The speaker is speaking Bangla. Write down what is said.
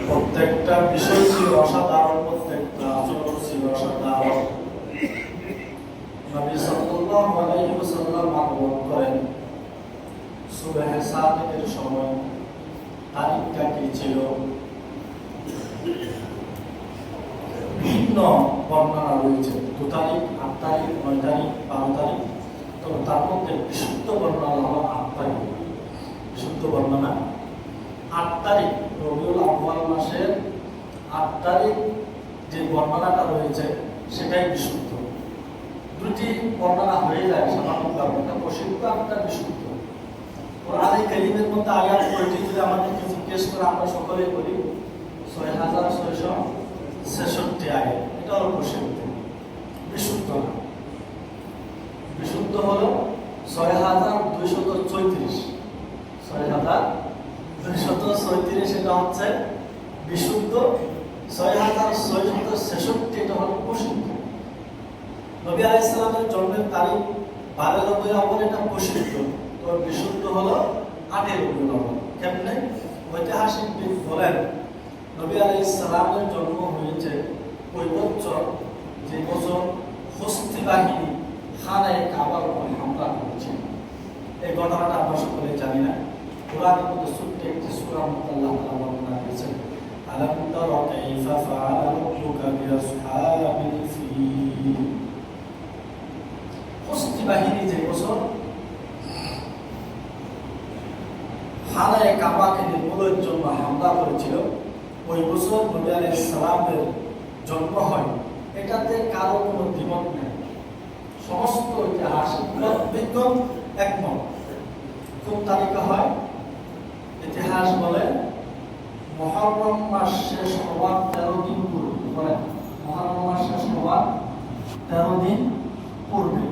প্রত্যেকটা বিষয় ছিল অসাধারণ, প্রত্যেকটা আচরণ ছিল অসাধারণ। নবী সাল্লাল্লাহু আলাইহি ওয়াসাল্লাম আগমন করেন সুবহে সাদিকের সময়। তারিখটা কি ছিল? ভিন্ন বর্ণনা রয়েছে, 2 তারিখ, 8 তারিখ, 9 তারিখ, 12 তারিখ। তবে তার মধ্যে বিশুদ্ধ বর্ণনা হলো 8 তারিখ। বিশুদ্ধ বর্ণনা 8 তারিখ, রবিউল আউয়াল মাসের 8 তারিখ যে বর্ণনাটা রয়েছে সেটাই বিশুদ্ধ। 2টি বর্ণনা হয়ে যায় সাধারণভাবে, একটা প্রসিদ্ধ, একটা বিশুদ্ধ। কোরআনে কারীমের মধ্যে আয়াত কয়টি যদি আমাদেরকে জিজ্ঞেস করে আমরা সকলেই বলি 6666 আয়াত। এটা হলো প্রসিদ্ধ, বিশুদ্ধ না। বিশুদ্ধ হলো 6234, 6234 এটা হচ্ছে বিশুদ্ধ, 6666 এটা হলো প্রসিদ্ধ। নবী আলাইহিস সালামের জন্মের তারিখ 12 রবিউল আউয়াল, এটা প্রসিদ্ধ। তো বিশুদ্ধ হলো 8 রবিউল আউয়াল। কেমনে? ঐতিহাসিকবিদ বলেন নবী আলাইহিস সালামের জন্ম হয়েছে ওই বছর যে বছর হস্তি বাহিনী খানায়ে কাবার উপর হামলা করেছে। এই ঘটনাটা আমরা সকলে জানি না। কোরআনের মধ্যে ছোট্ট একটি সূরা আল্লাহ তাআলা বর্ণনা করেছেন, আলাম তারা কাইফা ফাআলা রাব্বুকা বিআসহাবিল ফিল। হস্তি বাহিনী যে বছর খানায়ে কাবাকে নির্মূলের জন্য হামলা করেছিল, ওই বছর নবী আলাইহিস সালামের জন্ম হয়। এটাতে কারো কোনো দ্বিমত নেই, সমস্ত ঐতিহাসিক বিজ্ঞান একমত। কোন তারিখে হয়? ইতিহাস বলে মুহররম মাস শেষ হওয়ার 13 দিন পূর্বে। মুহররম মাস শেষ হওয়ার 13 দিন পূর্বে